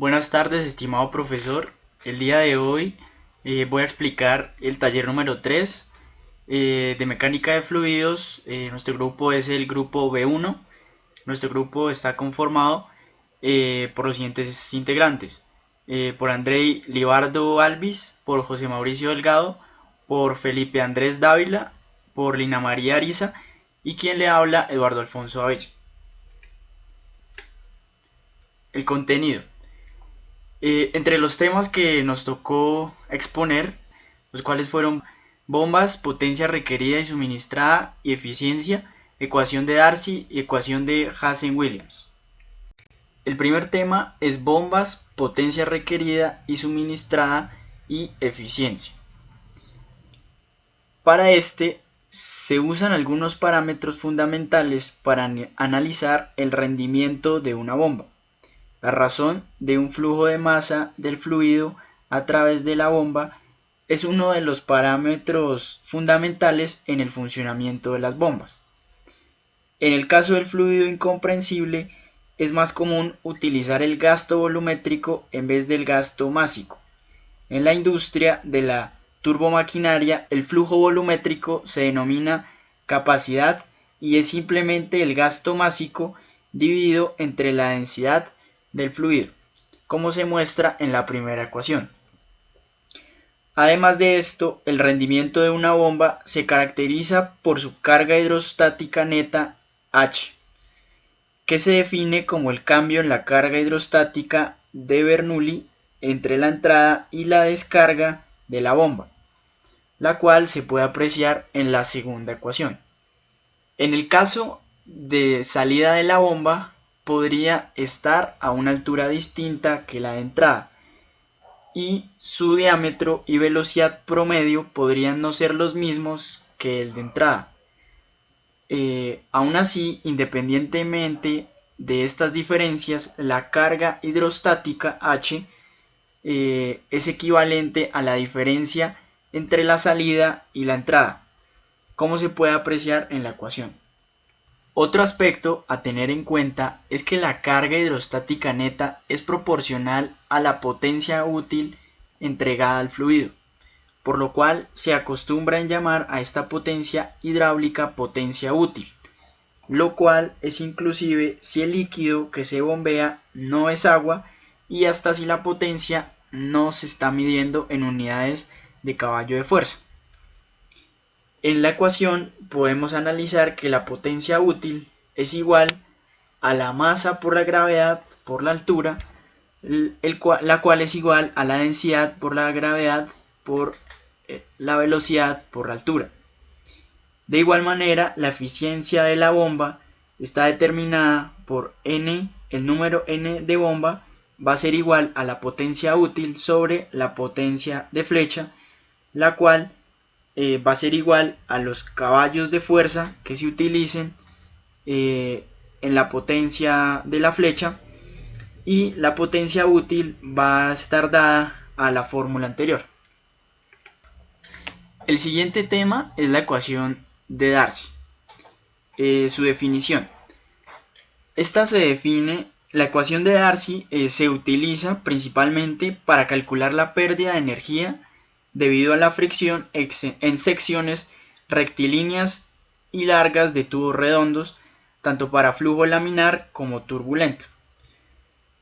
Buenas tardes, estimado profesor. El día de hoy voy a explicar el taller número 3 de mecánica de fluidos. Nuestro grupo es el grupo B1. Nuestro grupo está conformado por los siguientes integrantes. Por Andrei Libardo Alvis, por José Mauricio Delgado, por Felipe Andrés Dávila, por Lina María Ariza y quien le habla, Eduardo Alfonso Abello. El contenido. Entre los temas que nos tocó exponer, los cuales fueron bombas, potencia requerida y suministrada y eficiencia, ecuación de Darcy y ecuación de Hazen-Williams. El primer tema es bombas, potencia requerida y suministrada y eficiencia. Para este se usan algunos parámetros fundamentales para analizar el rendimiento de una bomba. La razón de un flujo de masa del fluido a través de la bomba es uno de los parámetros fundamentales en el funcionamiento de las bombas. En el caso del fluido incomprensible, es más común utilizar el gasto volumétrico en vez del gasto másico. En la industria de la turbomaquinaria, el flujo volumétrico se denomina capacidad y es simplemente el gasto másico dividido entre la densidad del fluido, como se muestra en la primera ecuación. Además de esto, el rendimiento de una bomba se caracteriza por su carga hidrostática neta H, que se define como el cambio en la carga hidrostática de Bernoulli entre la entrada y la descarga de la bomba, la cual se puede apreciar en la segunda ecuación. En el caso de salida de la bomba, podría estar a una altura distinta que la de entrada y su diámetro y velocidad promedio podrían no ser los mismos que el de entrada. Aún así, independientemente de estas diferencias, la carga hidrostática H es equivalente a la diferencia entre la salida y la entrada, como se puede apreciar en la ecuación. Otro aspecto a tener en cuenta es que la carga hidrostática neta es proporcional a la potencia útil entregada al fluido, por lo cual se acostumbra en llamar a esta potencia hidráulica potencia útil, lo cual es inclusive si el líquido que se bombea no es agua y hasta si la potencia no se está midiendo en unidades de caballo de fuerza. En la ecuación podemos analizar que la potencia útil es igual a la masa por la gravedad por la altura, la cual es igual a la densidad por la gravedad por la velocidad por la altura. De igual manera, la eficiencia de la bomba está determinada por n, el número n de bomba va a ser igual a la potencia útil sobre la potencia de flecha, la cual va a ser igual a los caballos de fuerza que se utilicen en la potencia de la flecha, y la potencia útil va a estar dada a la fórmula anterior. El siguiente tema es la ecuación de Darcy. Su definición. Esta se define, la ecuación de Darcy se utiliza principalmente para calcular la pérdida de energía debido a la fricción en secciones rectilíneas y largas de tubos redondos, tanto para flujo laminar como turbulento.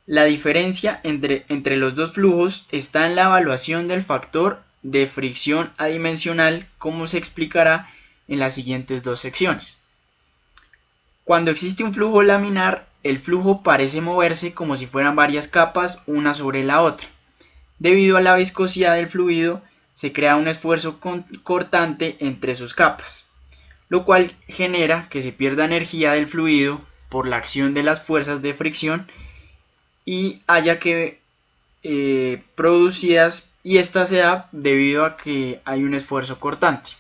La diferencia entre los dos flujos está en la evaluación del factor de fricción adimensional, como se explicará en las siguientes dos secciones. Cuando existe un flujo laminar, el flujo parece moverse como si fueran varias capas una sobre la otra. Debido a la viscosidad del fluido, se crea un esfuerzo cortante entre sus capas, lo cual genera que se pierda energía del fluido por la acción de las fuerzas de fricción y haya que producidas, y esta se da debido a que hay un esfuerzo cortante.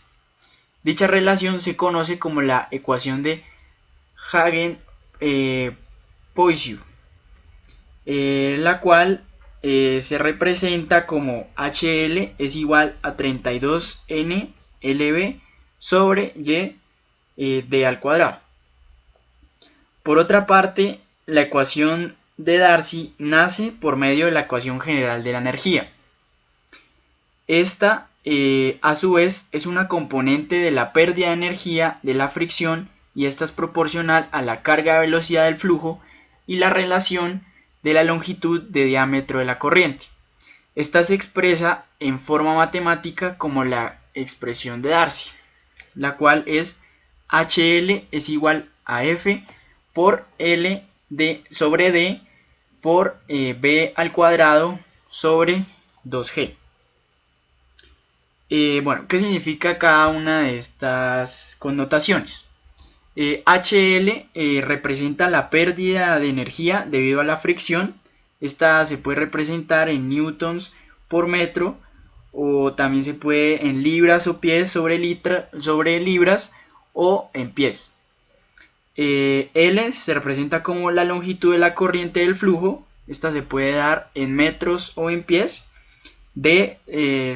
Dicha relación se conoce como la ecuación de Hagen-Poiseuille, la cual se representa como HL es igual a 32N LB sobre Y D al cuadrado. Por otra parte, la ecuación de Darcy nace por medio de la ecuación general de la energía. Esta, a su vez, es una componente de la pérdida de energía de la fricción y esta es proporcional a la carga de velocidad del flujo y la relación de la longitud de diámetro de la corriente. Esta se expresa en forma matemática como la expresión de Darcy, la cual es HL es igual a F por L sobre D por B al cuadrado sobre 2G. Bueno, ¿qué significa cada una de estas connotaciones? HL representa la pérdida de energía debido a la fricción. Esta se puede representar en newtons por metro o también se puede en libras o pies sobre libras o en pies. L se representa como la longitud de la corriente del flujo. Esta se puede dar en metros o en pies. D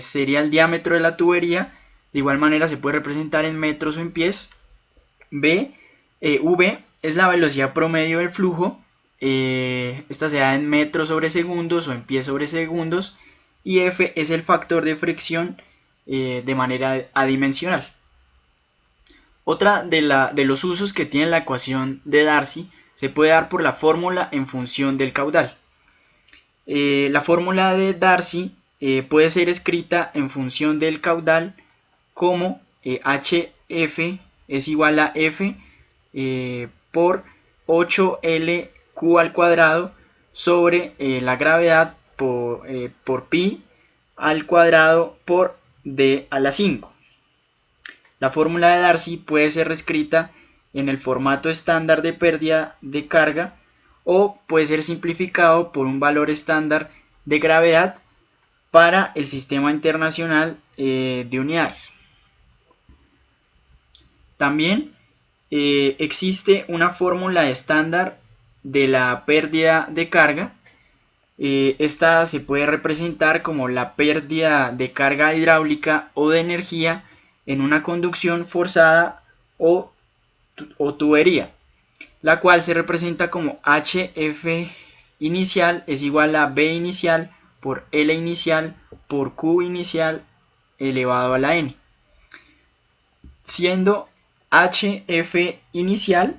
sería el diámetro de la tubería. De igual manera se puede representar en metros o en pies. V es la velocidad promedio del flujo. Esta se da en metros sobre segundos o en pies sobre segundos. Y F es el factor de fricción de manera adimensional. Otra de los usos que tiene la ecuación de Darcy se puede dar por la fórmula en función del caudal. La fórmula de Darcy puede ser escrita en función del caudal como HF es igual a F por 8LQ al cuadrado sobre la gravedad por pi al cuadrado por D a la 5. La fórmula de Darcy puede ser reescrita en el formato estándar de pérdida de carga o puede ser simplificado por un valor estándar de gravedad para el sistema internacional de unidades. También existe una fórmula estándar de la pérdida de carga. Esta se puede representar como la pérdida de carga hidráulica o de energía en una conducción forzada o tubería, la cual se representa como HF inicial es igual a B inicial por L inicial por Q inicial elevado a la N, siendo HF inicial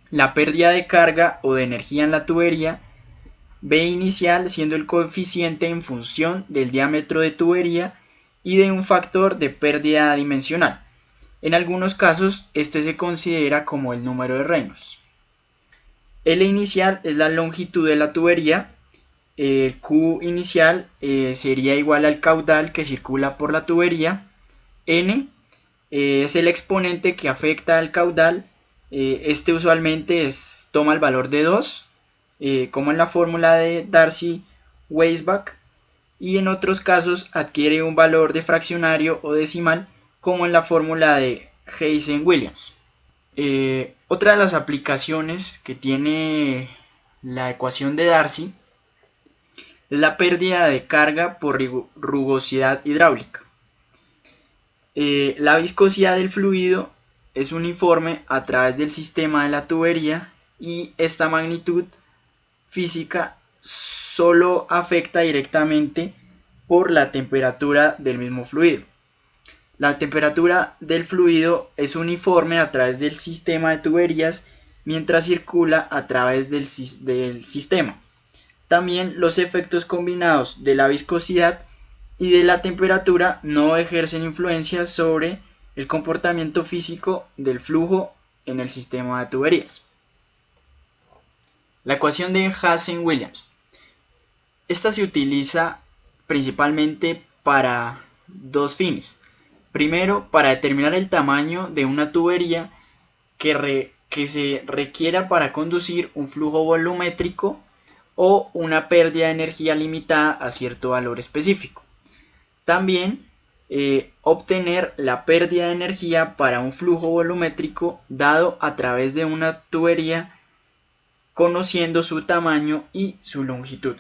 la pérdida de carga o de energía en la tubería, B inicial siendo el coeficiente en función del diámetro de tubería y de un factor de pérdida dimensional. En algunos casos, este se considera como el número de Reynolds. L inicial es la longitud de la tubería. Q inicial sería igual al caudal que circula por la tubería. N es el exponente que afecta al caudal. Este usualmente toma el valor de 2, como en la fórmula de Darcy-Weisbach, y en otros casos adquiere un valor de fraccionario o decimal, como en la fórmula de Heisenberg-Williams. Otra de las aplicaciones que tiene la ecuación de Darcy es la pérdida de carga por rugosidad hidráulica. La viscosidad del fluido es uniforme a través del sistema de la tubería y esta magnitud física solo afecta directamente por la temperatura del mismo fluido. La temperatura del fluido es uniforme a través del sistema de tuberías mientras circula a través del sistema. También los efectos combinados de la viscosidad y de la temperatura no ejercen influencia sobre el comportamiento físico del flujo en el sistema de tuberías. La ecuación de Heisenberg-Williams. Esta se utiliza principalmente para dos fines. Primero, para determinar el tamaño de una tubería que se requiera para conducir un flujo volumétrico o una pérdida de energía limitada a cierto valor específico. También obtener la pérdida de energía para un flujo volumétrico dado a través de una tubería conociendo su tamaño y su longitud.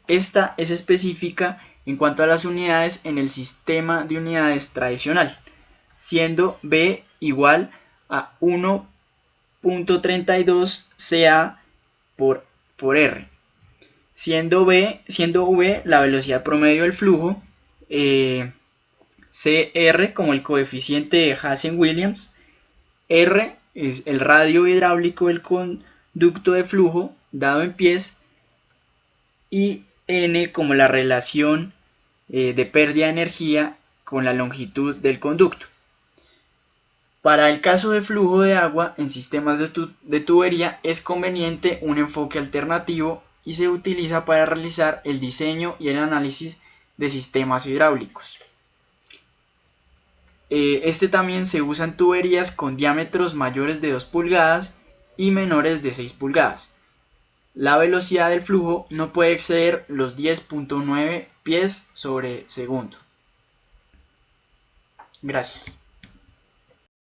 Esta es específica en cuanto a las unidades en el sistema de unidades tradicional, siendo B igual a 1 0.32 ca por r, siendo v la velocidad promedio del flujo, cr como el coeficiente de Hazen-Williams, r es el radio hidráulico del conducto de flujo dado en pies, y n como la relación de pérdida de energía con la longitud del conducto. Para el caso de flujo de agua en sistemas de tubería es conveniente un enfoque alternativo y se utiliza para realizar el diseño y el análisis de sistemas hidráulicos. Este también se usa en tuberías con diámetros mayores de 2 pulgadas y menores de 6 pulgadas. La velocidad del flujo no puede exceder los 10.9 pies sobre segundo. Gracias.